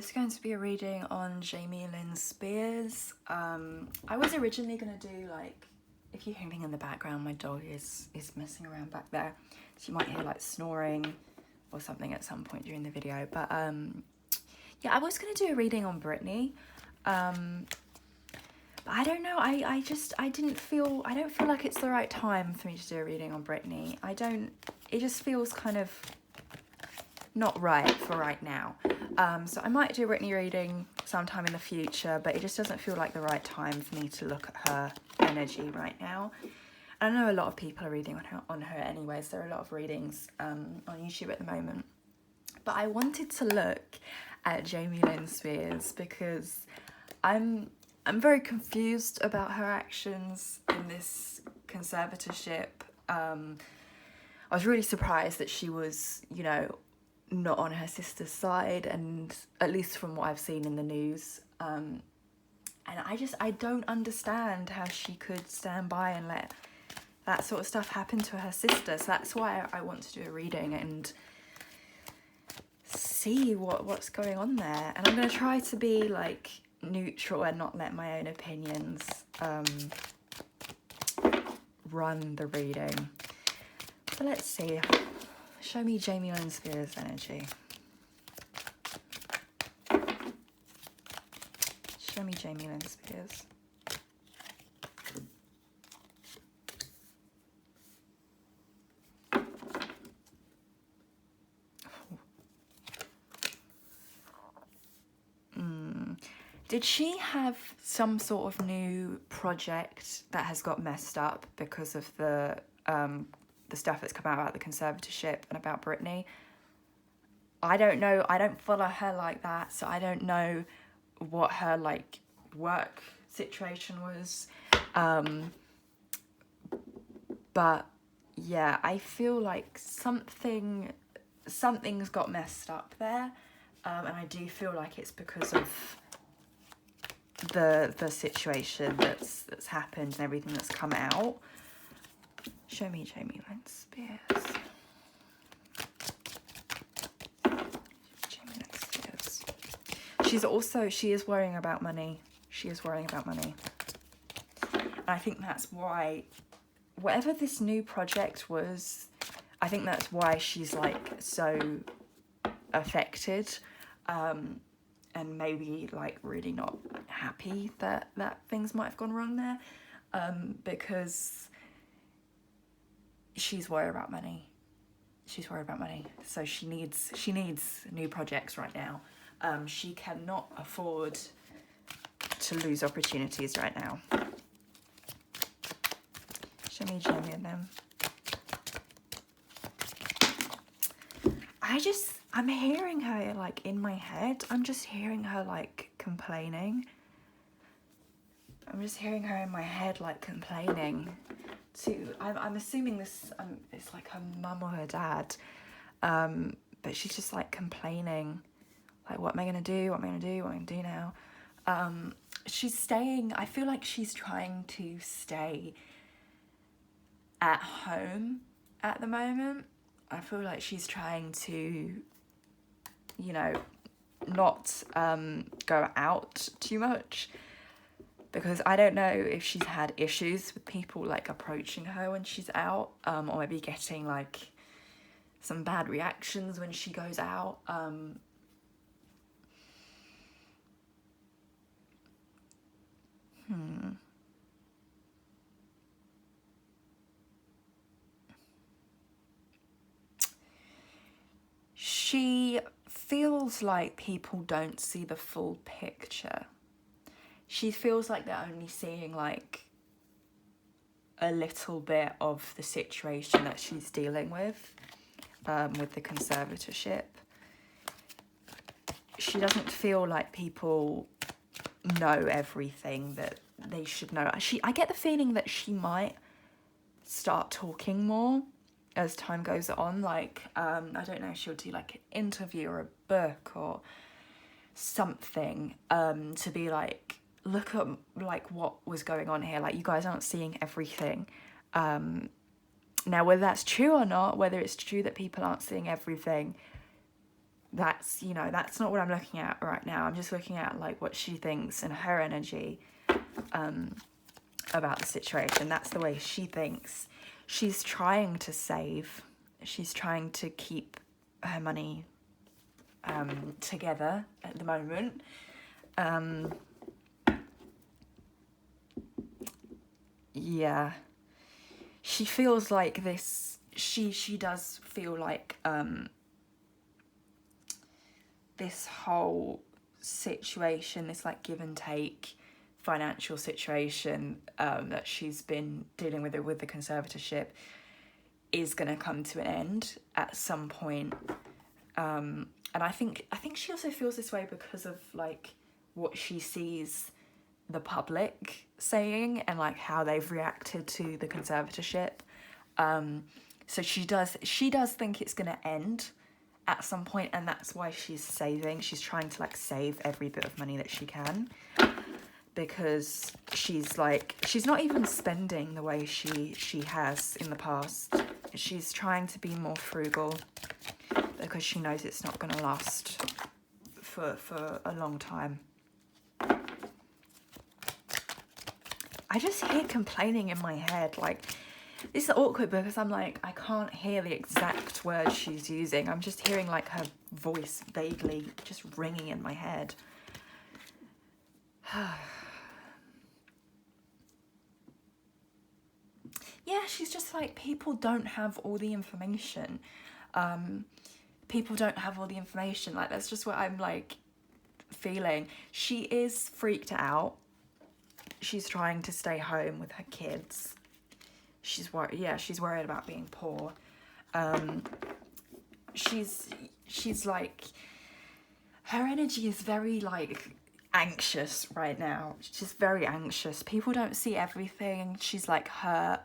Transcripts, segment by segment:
was going to be a reading on Jamie Lynn Spears. I was originally going to do, like, if you're hearing in the background, my dog is messing around back there. So you might hear, like, snoring or something at some point during the video. But, yeah, I was going to do a reading on Britney. But I don't know, I don't feel like it's the right time for me to do a reading on Britney. It just feels kind of not right for right now. So I might do a Britney reading sometime in the future, but it just doesn't feel like the right time for me to look at her energy right now. I know a lot of people are reading on her anyways. There are a lot of readings on YouTube at the moment. But I wanted to look at Jamie Lynn Spears because I'm very confused about her actions in this conservatorship. I was really surprised that she was, you know, not on her sister's side, and at least from what I've seen in the news. And I don't understand how she could stand by and let that sort of stuff happen to her sister. So that's why I want to do a reading and see what's going on there. And I'm going to try to be, like, neutral and not let my own opinions run the reading. So let's see. Show me Jamie Lynn Spears energy. Show me Jamie Lynn Spears. Did she have some sort of new project that has got messed up because of the stuff that's come out about the conservatorship and about Britney? I don't know. I don't follow her like that, so I don't know what her, like, work situation was. But yeah, I feel like something's got messed up there, and I do feel like it's because of the situation that's happened and everything that's come out. Show me Jamie Lynn Spears. Jamie Lynn Spears. She is worrying about money. She is worrying about money. And I think that's why, whatever this new project was, I think that's why she's, like, so affected. And maybe, like, really not happy that things might have gone wrong there, because she's worried about money. She's worried about money, so she needs new projects right now. She cannot afford to lose opportunities right now. Show me Jamie and them. I'm hearing her, like, in my head. I'm just hearing her, like, complaining. I'm just hearing her in my head, like, complaining to, I'm assuming this, it's like her mum or her dad. But she's just, like, complaining. Like, what am I going to do? What am I going to do? What am I going to do now? She's staying, I feel like she's trying to stay at home at the moment. I feel like she's trying to, you know, not go out too much, because I don't know if she's had issues with people, like, approaching her when she's out, or maybe getting, like, some bad reactions when she goes out. She feels like people don't see the full picture. She feels like they're only seeing, like, a little bit of the situation that she's dealing with the conservatorship. She doesn't feel like people know everything that they should know. I get the feeling that she might start talking more as time goes on. Like, I don't know if she'll do, like, an interview or a book or something, to be like, look at, like, what was going on here. Like, you guys aren't seeing everything. Now, whether that's true or not, whether it's true that people aren't seeing everything, that's, you know, that's not what I'm looking at right now. I'm just looking at like what she thinks and her energy about the situation. That's the way she thinks. She's trying to save. She's trying to keep her money together at the moment. Yeah. She feels like this, she does feel like this whole situation, this like give and take financial situation that she's been dealing with it with the conservatorship is going to come to an end at some point. And I think she also feels this way because of like what she sees the public saying and like how they've reacted to the conservatorship. So she does think it's going to end at some point, and that's why she's saving. She's trying to like save every bit of money that she can, because she's not even spending the way she has in the past. She's trying to be more frugal because she knows it's not going to last for a long time. I just hear complaining in my head. Like, this is awkward because I'm like, I can't hear the exact words she's using. I'm just hearing like her voice vaguely just ringing in my head. Yeah, she's just like, people don't have all the information. People don't have all the information. Like, that's just what I'm like feeling. She is freaked out. She's trying to stay home with her kids. She's worried. Yeah, she's worried about being poor. She's like, her energy is very like anxious right now. She's very anxious. People don't see everything. She's like hurt.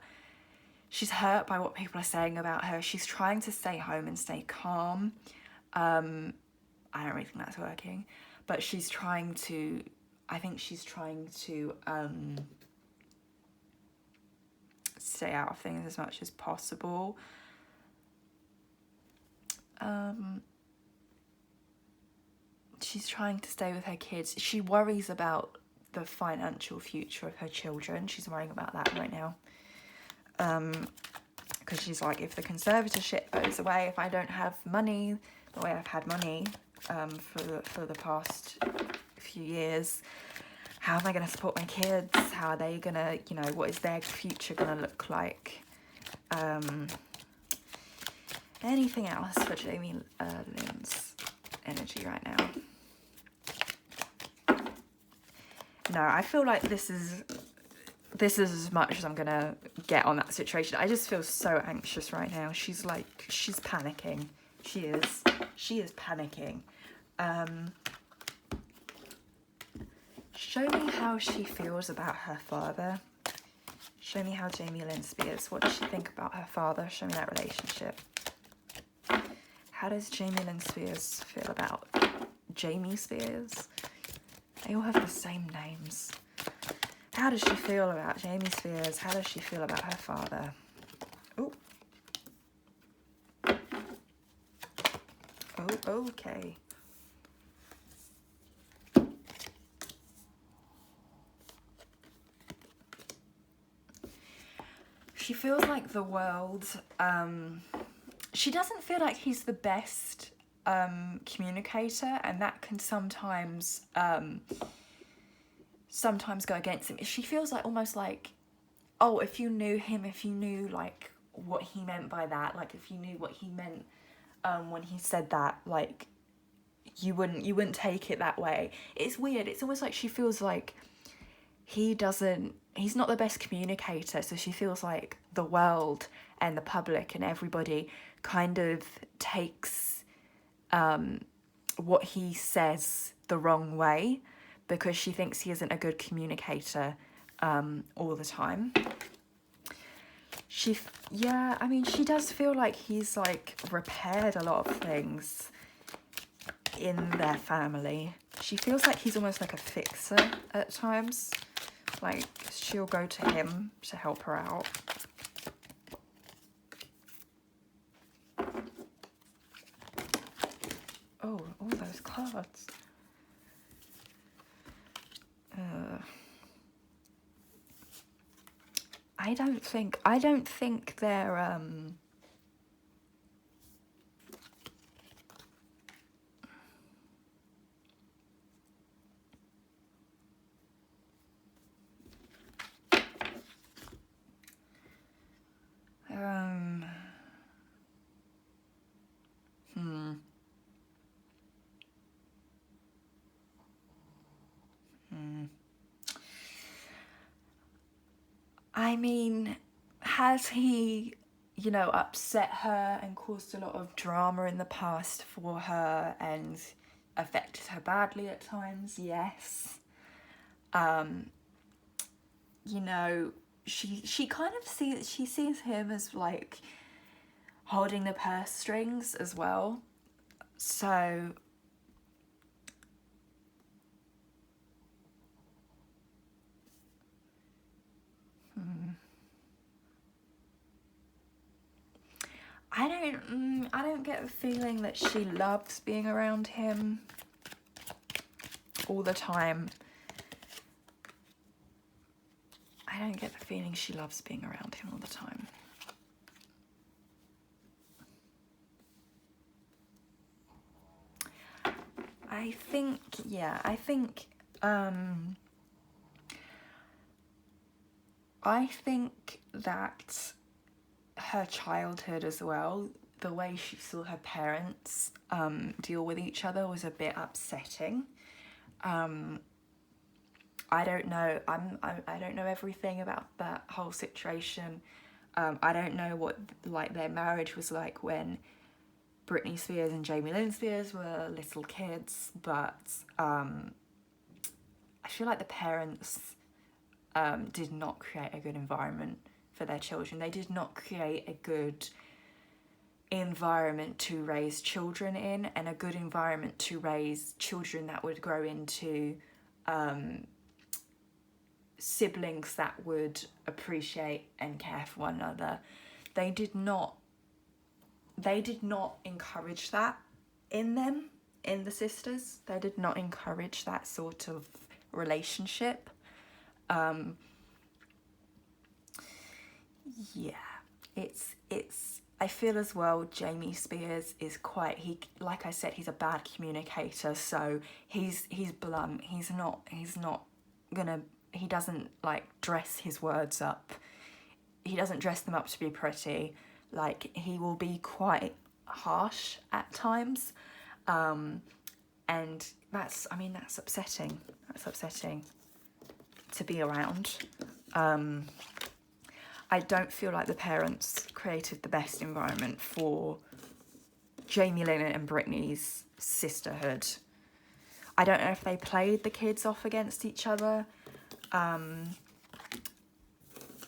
She's hurt by what people are saying about her. She's trying to stay home and stay calm. I don't really think that's working, but she's trying to, I think she's trying to stay out of things as much as possible. She's trying to stay with her kids. She worries about the financial future of her children. She's worrying about that right now. Because she's like, if the conservatorship goes away, if I don't have money the way I've had money for the past few years, how am I going to support my kids? How are they going to, you know, what is their future going to look like? Anything else for Jamie Lynn's energy right now? No, I feel like this is as much as I'm gonna get on that situation. I just feel so anxious right now. She's like, she's panicking. She is panicking. Show me how she feels about her father. Show me how Jamie Lynn Spears, what does she think about her father? Show me that relationship. How does Jamie Lynn Spears feel about Jamie Spears? They all have the same names. How does she feel about Jamie Spears? How does she feel about her father? Oh. Oh, okay. She feels like the world, she doesn't feel like he's the best communicator, and that can sometimes go against him. She feels like almost like, oh, if you knew him, if you knew like what he meant by that, like if you knew what he meant when he said that, like you wouldn't take it that way. It's weird. It's almost like she feels like he's not the best communicator, so she feels like the world and the public and everybody kind of takes what he says the wrong way, because she thinks he isn't a good communicator all the time. She does feel like he's like repaired a lot of things in their family. She feels like he's almost like a fixer at times. Like, she'll go to him to help her out. Oh, I don't think they're um hmm hmm I mean, has he, you know, upset her and caused a lot of drama in the past for her and affected her badly at times? Yes. You know, she kind of sees him as like holding the purse strings as well. So I don't get the feeling that she loves being around him all the time. I don't get the feeling she loves being around him all the time. I think, yeah, I think that her childhood as well, the way she saw her parents deal with each other was a bit upsetting. I don't know. I don't know everything about that whole situation. I don't know what like their marriage was like when Britney Spears and Jamie Lynn Spears were little kids, but I feel like the parents did not create a good environment for their children. They did not create a good environment to raise children in, and a good environment to raise children that would grow into siblings that would appreciate and care for one another. They did not encourage that in them, in the sisters. They did not encourage that sort of relationship. Yeah, it's I feel as well Jamie Spears is quite, he, like I said, he's a bad communicator, so he's blunt. He's not gonna, he doesn't like dress his words up. He doesn't dress them up to be pretty. Like, he will be quite harsh at times. And that's, I mean, that's upsetting. That's upsetting to be around. I don't feel like the parents created the best environment for Jamie Lynn and Britney's sisterhood. I don't know if they played the kids off against each other. I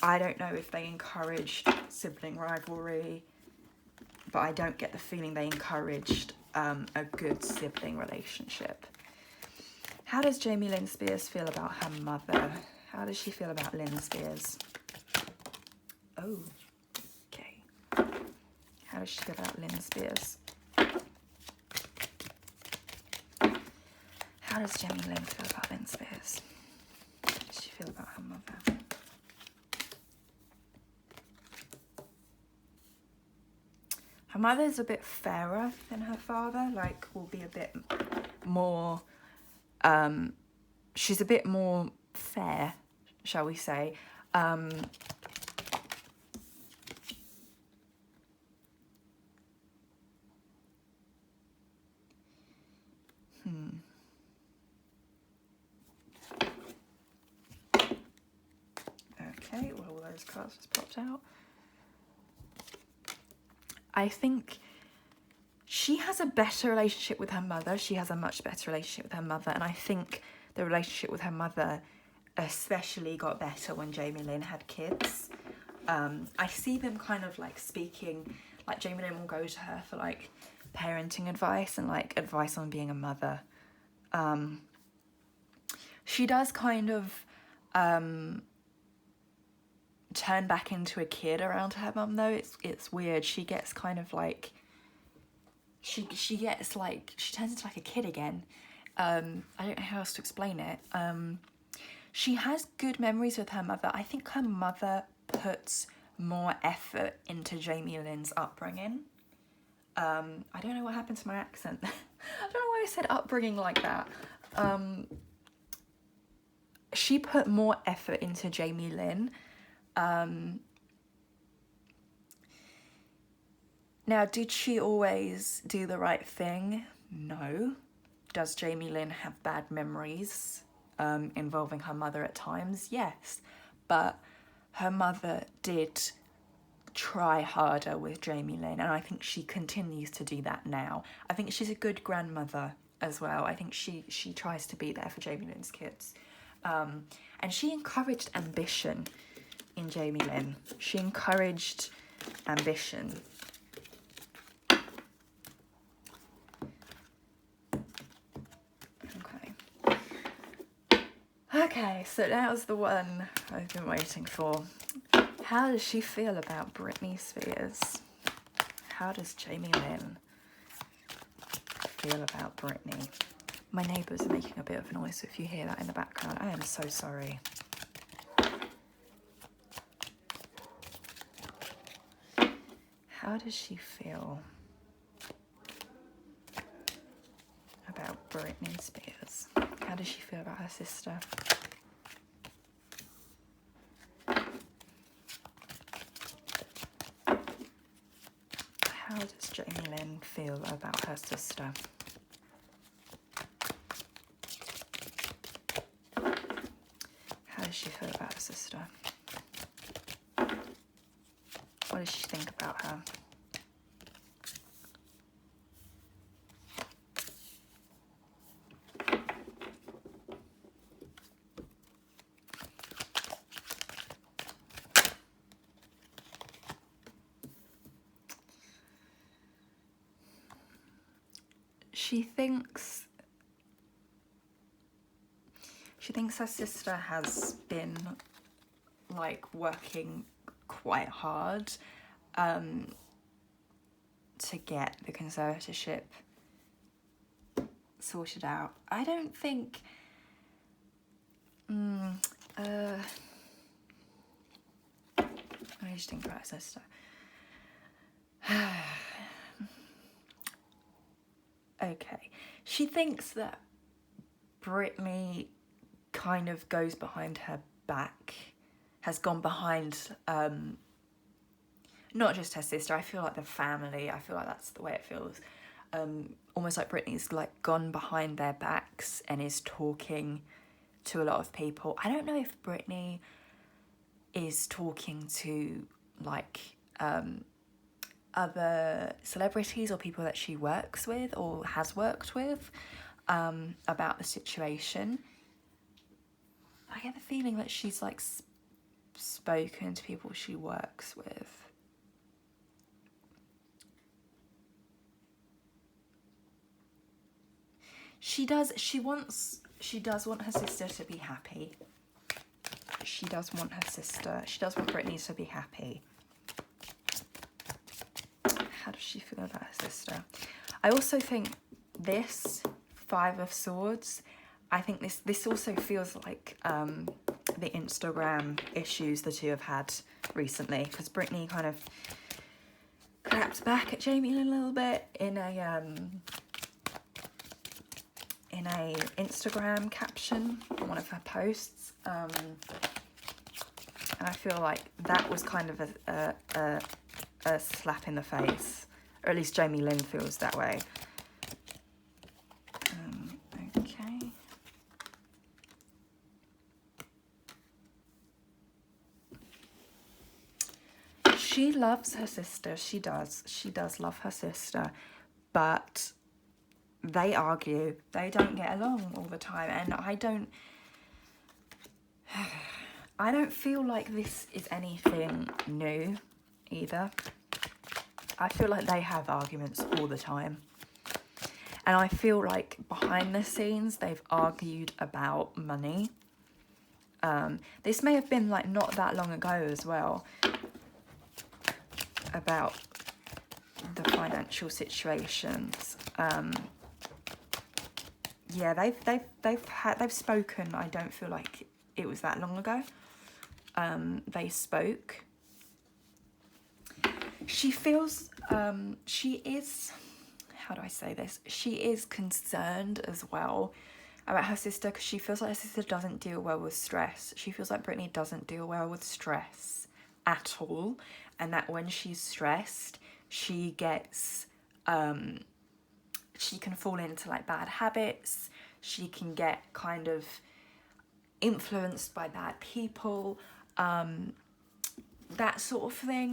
don't know if they encouraged sibling rivalry, but I don't get the feeling they encouraged a good sibling relationship. How does Jamie Lynn Spears feel about her mother? How does she feel about Lynn Spears? Oh, okay. How does she feel about Lynn Spears? How does Jamie Lynn feel about Lynn Spears? How does she feel about her mother? Her mother's a bit fairer than her father, like, will be a bit more, she's a bit more fair, shall we say. Okay, well, all those cards just popped out. I think she has a better relationship with her mother. She has a much better relationship with her mother. And I think the relationship with her mother especially got better when Jamie Lynn had kids. I see them kind of like speaking, like Jamie Lynn will go to her for like parenting advice and like advice on being a mother. She does kind of turn back into a kid around her mum though. It's weird. She gets kind of like, she gets like, she turns into like a kid again. I don't know how else to explain it. She has good memories with her mother. I think her mother put more effort into Jamie Lynn's upbringing. I don't know what happened to my accent. I don't know why I said upbringing like that. She put more effort into Jamie Lynn. Now, did she always do the right thing? No. Does Jamie Lynn have bad memories involving her mother at times? Yes. But her mother did try harder with Jamie Lynn, and I think she continues to do that now. I think she's a good grandmother as well. I think she tries to be there for Jamie Lynn's kids. And she encouraged ambition in Jamie Lynn. She encouraged ambition. Okay, so that was the one I've been waiting for. How does she feel about Britney Spears? How does Jamie Lynn feel about Britney? My neighbours are making a bit of a noise, so if you hear that in the background, I am so sorry. How does she feel about Britney Spears? How does she feel about her sister? How does Jamie Lynn feel about her sister? How does she feel about her sister? What does she think about her? She thinks her sister has been like working quite hard to get the conservatorship sorted out. I don't think what do you think about her sister? Okay, she thinks that Britney kind of goes behind her back, has gone behind not just her sister, I feel like the family, I feel like that's the way it feels. Almost like Britney's like gone behind their backs and is talking to a lot of people. I don't know if Britney is talking to like other celebrities or people that she works with or has worked with about the situation. I get the feeling that she's like spoken to people she works with. She does want her sister to be happy. She does want Britney to be happy. How does she feel about her sister? I also think this Five of Swords, I think this also feels like the Instagram issues the two have had recently, because Britney kind of clapped back at Jamie a little bit in a Instagram caption on one of her posts, and I feel like that was kind of a slap in the face, or at least Jamie Lynn feels that way. Okay. She loves her sister. She does love her sister, but they argue. They don't get along all the time, and I don't feel like this is anything new either. I feel like they have arguments all the time, and I feel like behind the scenes they've argued about money. This may have been like not that long ago as well, about the financial situations. Yeah, they've spoken. I don't feel like it was that long ago. they spoke. She feels, she is, how do I say this? She is concerned as well about her sister, because she feels like her sister doesn't deal well with stress. She feels like Britney doesn't deal well with stress at all, and that when she's stressed, she gets, she can fall into like bad habits. She can get kind of influenced by bad people, that sort of thing.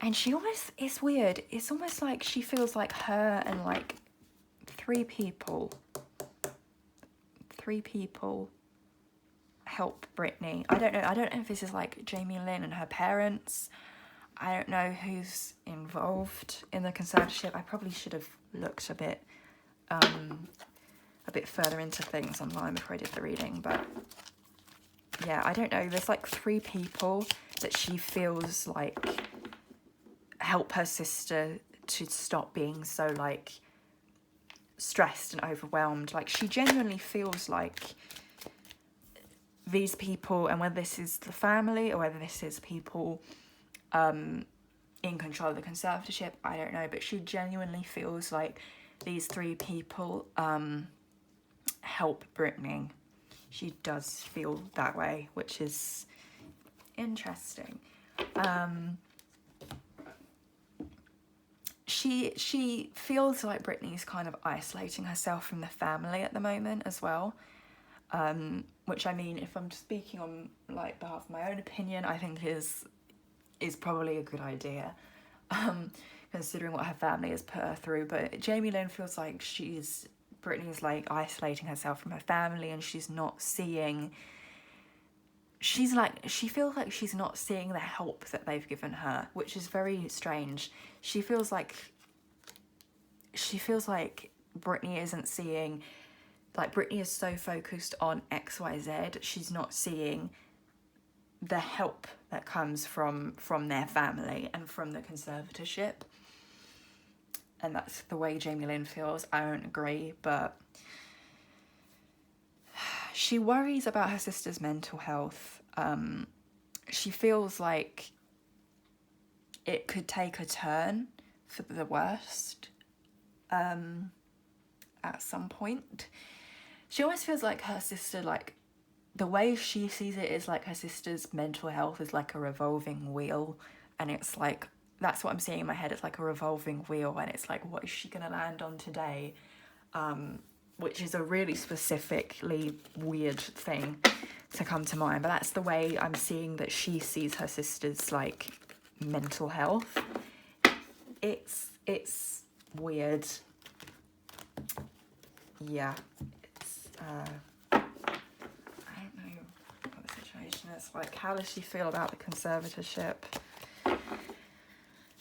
And she almost, it's weird, it's almost like she feels like her and like three people help Britney. I don't know if this is like Jamie Lynn and her parents. I don't know who's involved in the conservatorship. I probably should have looked a bit further into things online before I did the reading, but yeah, I don't know. There's like three people that she feels like help her sister to stop being so like stressed and overwhelmed. Like, she genuinely feels like these people, and whether this is the family or whether this is people in control of the conservatorship, I don't know, but she genuinely feels like these three people help Britney. She does feel that way, which is interesting. She feels like Britney's kind of isolating herself from the family at the moment as well, which, I mean, if I'm speaking on like behalf of my own opinion, I think is probably a good idea, considering what her family has put her through. But Jamie Lynn feels like Britney's like isolating herself from her family, and she feels like she's not seeing the help that they've given her, which is very strange. She feels like Britney isn't seeing, like, Britney is so focused on XYZ, she's not seeing the help that comes from their family and from the conservatorship. And that's the way Jamie Lynn feels. I don't agree, but she worries about her sister's mental health. She feels like it could take a turn for the worst at some point. She almost feels like her sister, like, the way she sees it is like her sister's mental health is like a revolving wheel, and it's like, that's what I'm seeing in my head. It's like a revolving wheel, and it's like, what is she gonna land on today? Which is a really specifically weird thing to come to mind, but that's the way I'm seeing that she sees her sister's like mental health. It's weird. Yeah, it's I don't know what the situation is. Like, how does she feel about the conservatorship?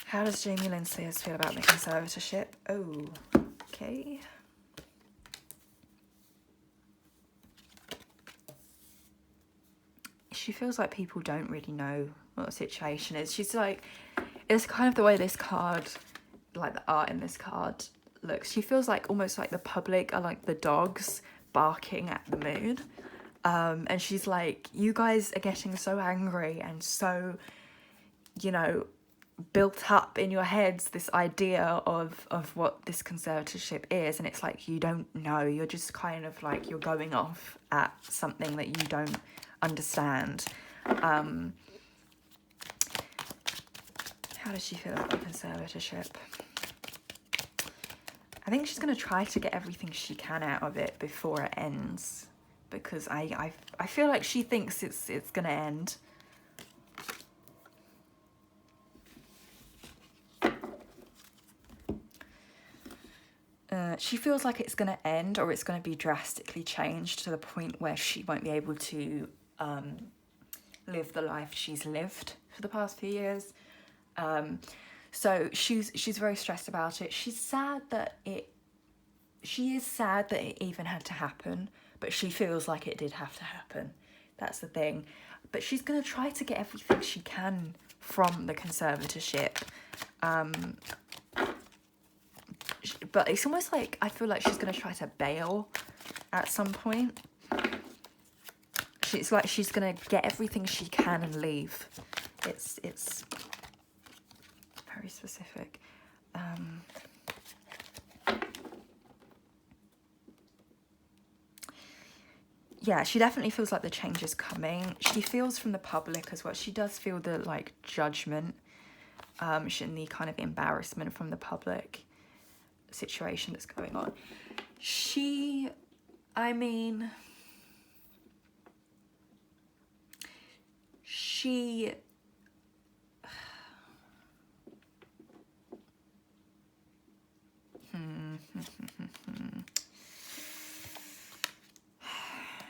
How does Jamie Lynn Spears feel about the conservatorship? Oh, okay. She feels like people don't really know what the situation is. She's like, it's kind of the way this card, like the art in this card looks. She feels like almost like the public are like the dogs barking at the moon. And she's like, you guys are getting so angry and so, you know, built up in your heads this idea of what this conservatorship is, and it's like, you don't know, you're just kind of like, you're going off at something that you don't understand. How does she feel about the conservatorship? I think she's going to try to get everything she can out of it before it ends, because I feel like she thinks it's going to end. She feels like it's going to end, or it's going to be drastically changed to the point where she won't be able to live the life she's lived for the past few years. So she's very stressed about it. She is sad that it even had to happen, but she feels like it did have to happen. That's the thing. But she's going to try to get everything she can from the conservatorship. But it's almost like, I feel like she's going to try to bail at some point. She's like she's gonna get everything she can and leave. It's very specific. Yeah, she definitely feels like the change is coming. She feels from the public as well. She does feel the like judgment, and the kind of embarrassment from the public situation that's going on. I mean, she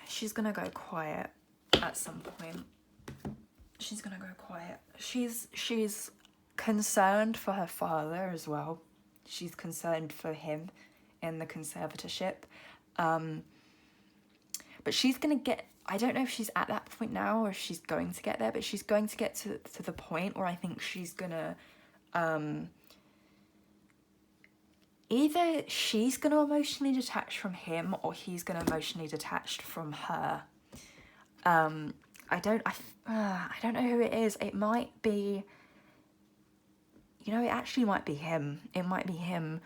she's gonna go quiet at some point. She's gonna go quiet. She's concerned for her father as well. She's concerned for him in the conservatorship. But she's gonna get, I don't know if she's at that point now or if she's going to get there, but she's going to get to the point where I think she's gonna either she's gonna emotionally detach from him or he's gonna emotionally detach from her. I don't know who it is. It might be, you know, it actually might be him. It might be him.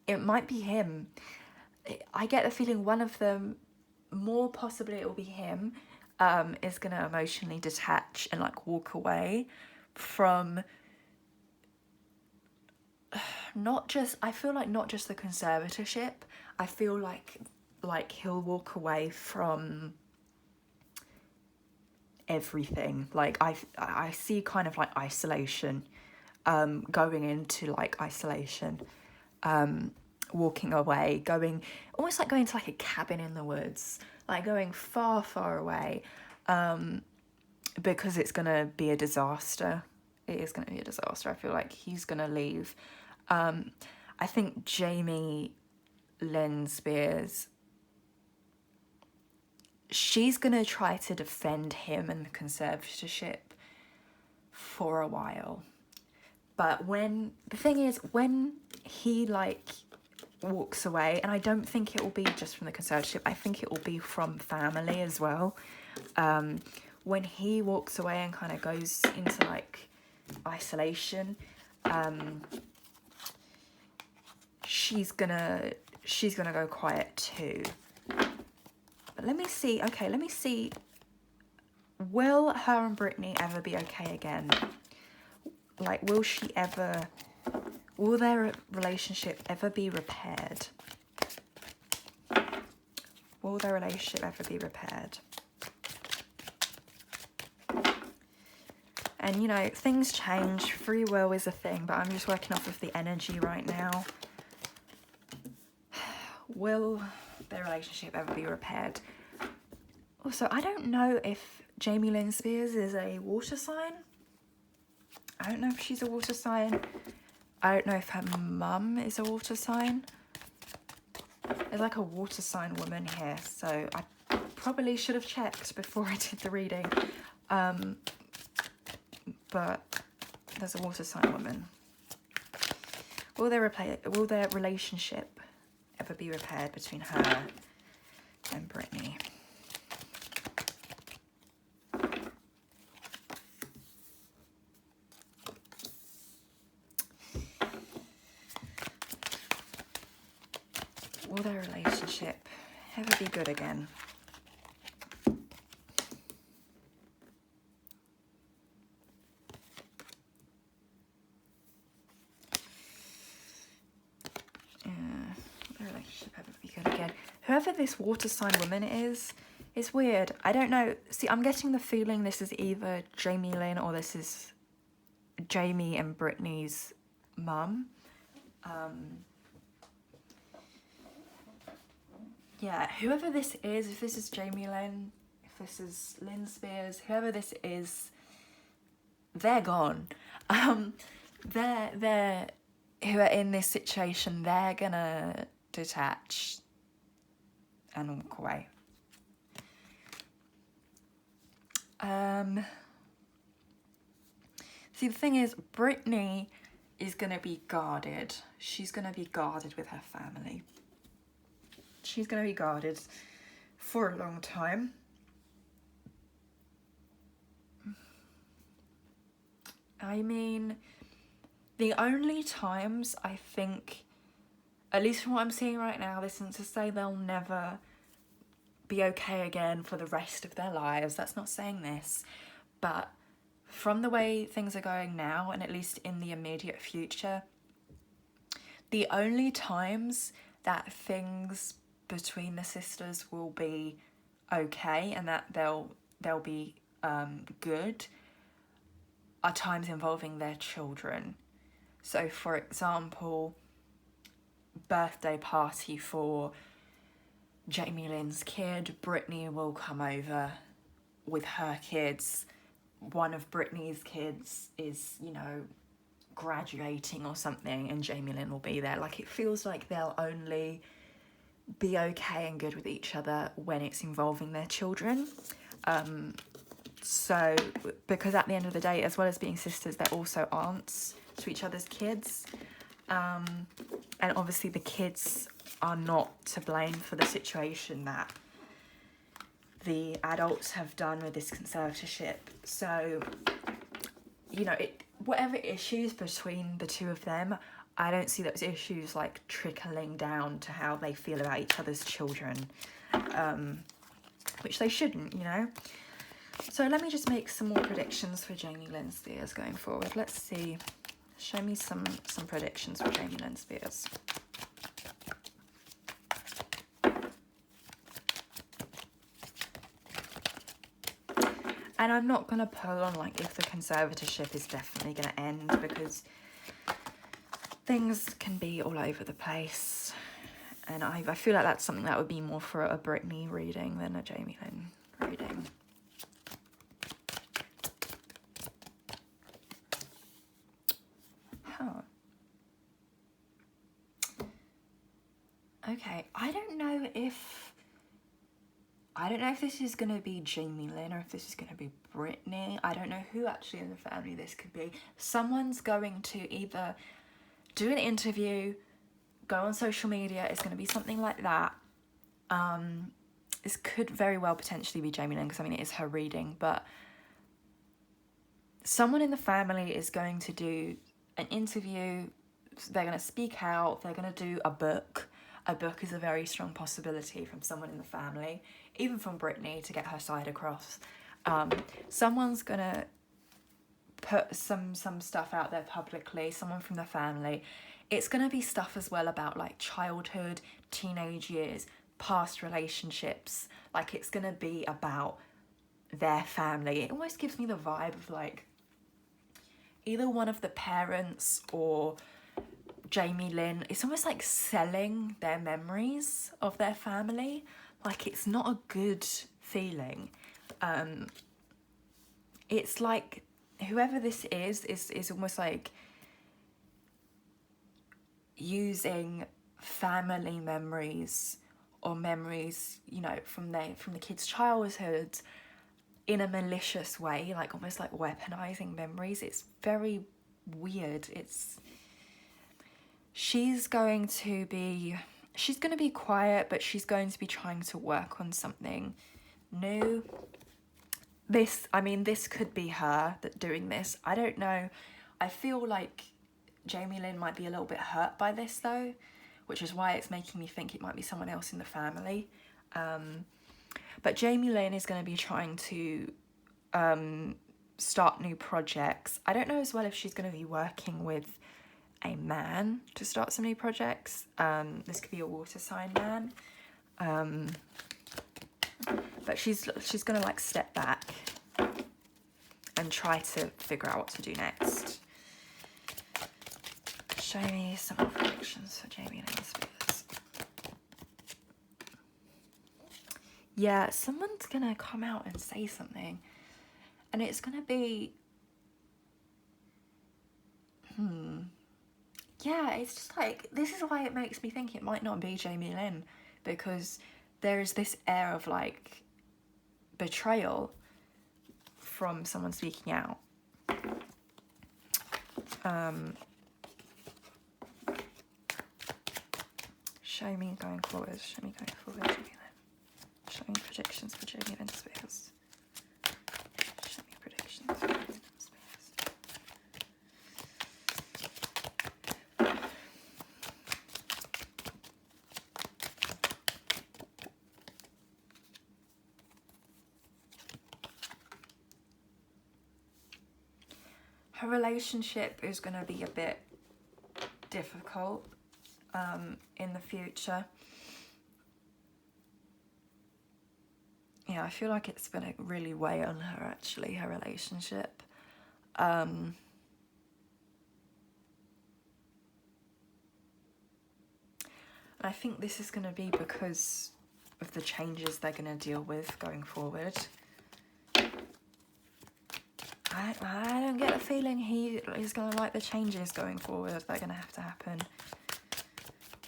It might be him. I get the feeling one of them, more possibly it will be him, is gonna emotionally detach and like walk away from I feel like not just the conservatorship. I feel like he'll walk away from everything. Like I see kind of like isolation, going into like isolation, walking away, almost like going to like a cabin in the woods, like going far, far away, because it's gonna be a disaster. It is gonna be a disaster. I feel like he's gonna leave. I think Lynn Spears, she's gonna try to defend him and the conservatorship for a while. But when he like walks away, and I don't think it will be just from the conservatorship, I think it will be from family as well. When he walks away and kind of goes into like isolation, she's gonna go quiet too. But let me see. Okay, let me see. Will her and Britney ever be okay again? Like, will their relationship ever be repaired? Will their relationship ever be repaired? And, you know, things change. Free will is a thing, but I'm just working off of the energy right now. Will their relationship ever be repaired? Also, I don't know if Jamie Lynn Spears is a water sign. I don't know if she's a water sign. I don't know if her mum is a water sign. There's like a water sign woman here, so I probably should have checked before I did the reading. But there's a water sign woman. Will their relationship ever be repaired between her and Britney? Will their relationship ever be good again? Whoever this water sign woman is, it's weird. I don't know. See, I'm getting the feeling this is either Jamie Lynn or this is Jamie and Britney's mum. Yeah, whoever this is, if this is Jamie Lynn, if this is Lynn Spears, whoever this is, they're gone. They're who are in this situation, they're gonna detach and walk away. See, the thing is, Britney is gonna be guarded. She's gonna be guarded with her family. She's gonna be guarded for a long time. I mean, the only times I think, at least from what I'm seeing right now, this isn't to say they'll never be okay again for the rest of their lives. That's not saying this. But from the way things are going now, and at least in the immediate future, the only times that things between the sisters will be okay and that they'll be good are times involving their children. So, for example, birthday party for Jamie Lynn's kid, Britney will come over with her kids. One of Britney's kids is, you know, graduating or something, and Jamie Lynn will be there. Like, it feels like they'll only be okay and good with each other when it's involving their children. So, because at the end of the day, as well as being sisters, they're also aunts to each other's kids. And obviously the kids are not to blame for the situation that the adults have done with this conservatorship. So, you know, whatever issues between the two of them, I don't see those issues like trickling down to how they feel about each other's children, which they shouldn't, you know. So let me just make some more predictions for Jamie Lynn Spears going forward. Let's see. Show me some predictions for Jamie Lynn Spears. And I'm not going to pull on like if the conservatorship is definitely going to end, because things can be all over the place. And I feel like that's something that would be more for a Britney reading than a Jamie Lynn reading. Okay, I don't know if this is going to be Jamie Lynn or if this is going to be Britney. I don't know who actually in the family this could be. Someone's going to either do an interview, go on social media. It's going to be something like that. This could very well potentially be Jamie Lynn, because I mean it is her reading, but someone in the family is going to do an interview. They're going to speak out. They're going to do a book. A book is a very strong possibility from someone in the family, even from Britney, to get her side across. Someone's gonna put some stuff out there publicly, someone from the family. It's gonna be stuff as well about like childhood, teenage years, past relationships. Like, it's gonna be about their family. It almost gives me the vibe of like either one of the parents or Jamie Lynn. It's almost like selling their memories of their family. Like, it's not a good feeling. It's like whoever this is almost like using family memories or memories, you know, from the kids' childhood in a malicious way, like almost like weaponizing memories. It's very weird. She's going to be quiet, but she's going to be trying to work on something new. This could be her doing this. I don't know. I feel like Jamie Lynn might be a little bit hurt by this though, which is why it's making me think it might be someone else in the family. But Jamie Lynn is going to be trying to start new projects. I don't know as well if she's going to be working with a man to start some new projects. This could be a water sign man. But she's gonna like step back and try to figure out what to do next. Show me some more predictions for Jamie Lynn Spears. Yeah, someone's gonna come out and say something, and it's gonna be yeah, it's just like, this is why it makes me think it might not be Jamie Lynn, because there is this air of like betrayal from someone speaking out. Show me going forward, Jamie Lynn. Show me predictions for Jamie Lynn Spears. Show me predictions for Jamie Lynn Spears. Her relationship is going to be a bit difficult in the future. Yeah, I feel like it's going to really weigh on her, actually, her relationship. And I think this is going to be because of the changes they're going to deal with going forward. I don't get the feeling he is going to like the changes going forward. They're going to have to happen.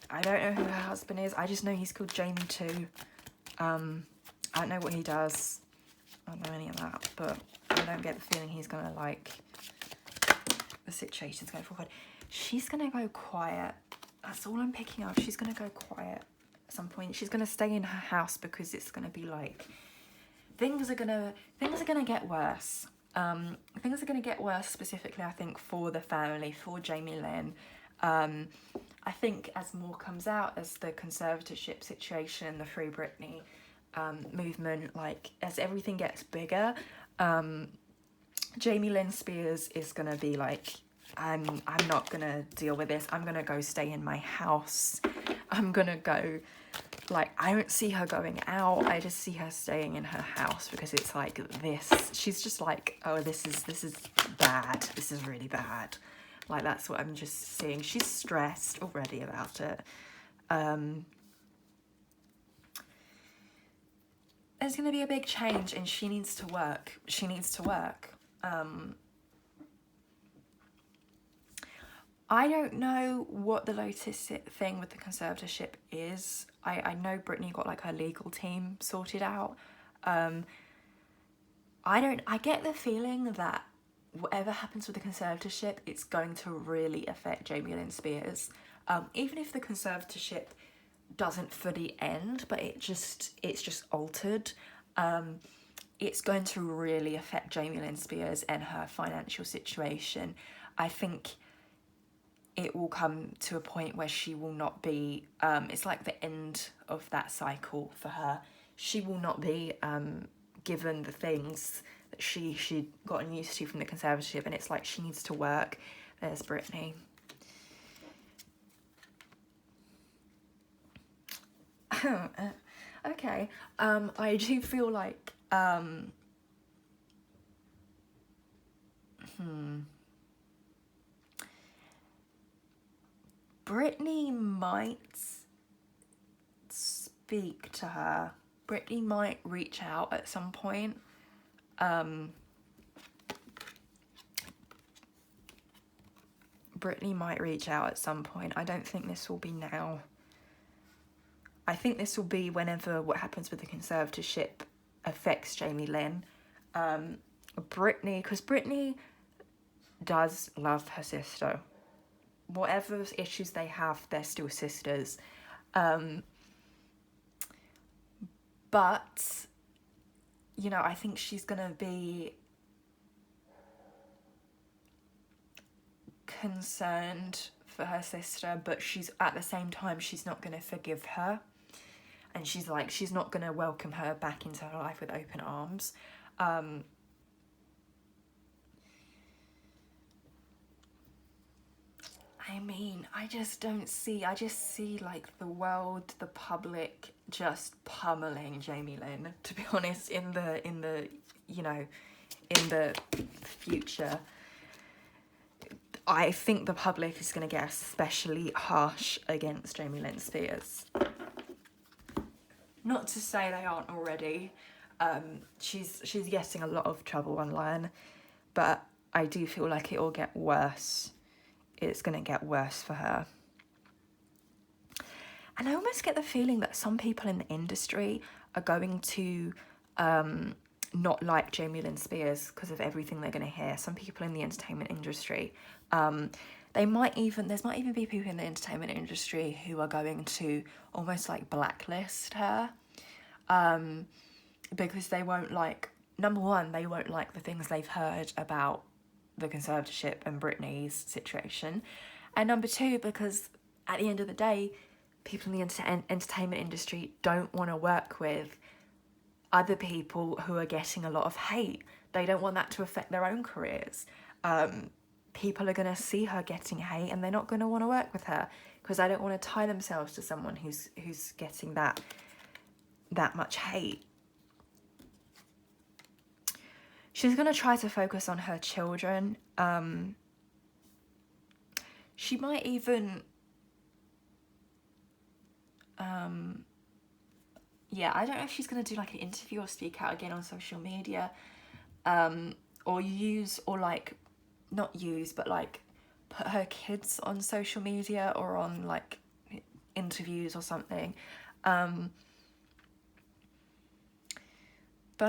I don't know who her husband is. I just know he's called Jamie too. I don't know what he does. I don't know any of that. But I don't get the feeling he's going to like the situations going forward. She's going to go quiet. That's all I'm picking up. She's going to go quiet at some point. She's going to stay in her house because it's going to be like... Things are going to get worse. Things are going to get worse specifically, I think, for the family, for Jamie Lynn. I think as more comes out, as the conservatorship situation, the Free Britney movement, like as everything gets bigger, Jamie Lynn Spears is going to be like, I'm not going to deal with this. I'm going to go stay in my house. I'm going to go... Like, I don't see her going out. I just see her staying in her house because it's like this. She's just like, oh, this is bad. This is really bad. Like, that's what I'm just seeing. She's stressed already about it. There's going to be a big change and she needs to work. She needs to work. I don't know what the latest thing with the conservatorship is. I know Britney got like her legal team sorted out. I get the feeling that whatever happens with the conservatorship, it's going to really affect Jamie Lynn Spears. Even if the conservatorship doesn't fully end, but it's just altered, it's going to really affect Jamie Lynn Spears and her financial situation. I think it will come to a point where she will not be, it's like the end of that cycle for her. She will not be given the things that she'd gotten used to from the conservatorship, and it's like she needs to work. There's Britney. Okay, I do feel like, Britney might speak to her. Britney might reach out at some point. Britney might reach out at some point. I don't think this will be now. I think this will be whenever what happens with the conservatorship affects Jamie Lynn. Britney, because Britney does love her sister. Whatever issues they have, they're still sisters. But, you know, I think she's going to be concerned for her sister, but she's at the same time, she's not going to forgive her. And she's like, she's not going to welcome her back into her life with open arms. I mean, I just see like the world, the public just pummeling Jamie Lynn, to be honest, in the you know, in the future. I think the public is going to get especially harsh against Jamie Lynn Spears. Not to say they aren't already. She's getting a lot of trouble online, but I do feel like it will get worse. It's going to get worse for her. And I almost get the feeling that some people in the industry are going to not like Jamie Lynn Spears because of everything they're going to hear. Some people in the entertainment industry, there's might even be people in the entertainment industry who are going to almost like blacklist her. because they won't like, number one, they won't like the things they've heard about the conservatorship and Britney's situation, and number two, because at the end of the day, people in the entertainment industry don't want to work with other people who are getting a lot of hate. They don't want that to affect their own careers. People are going to see her getting hate and they're not going to want to work with her because they don't want to tie themselves to someone who's getting that much hate. She's going to try to focus on her children. She might even yeah, I don't know if she's going to do like an interview or speak out again on social media, or use, or like, not use, but like put her kids on social media or on like interviews or something. But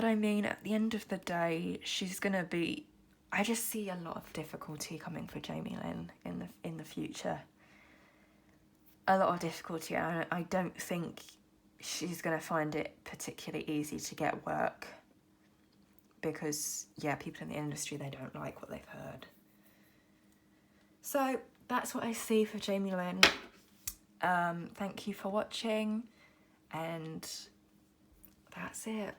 I mean, at the end of the day, she's going to be, I just see a lot of difficulty coming for Jamie Lynn in the future. A lot of difficulty, and I don't think she's going to find it particularly easy to get work because, yeah, people in the industry, they don't like what they've heard. So that's what I see for Jamie Lynn. Thank you for watching, and that's it.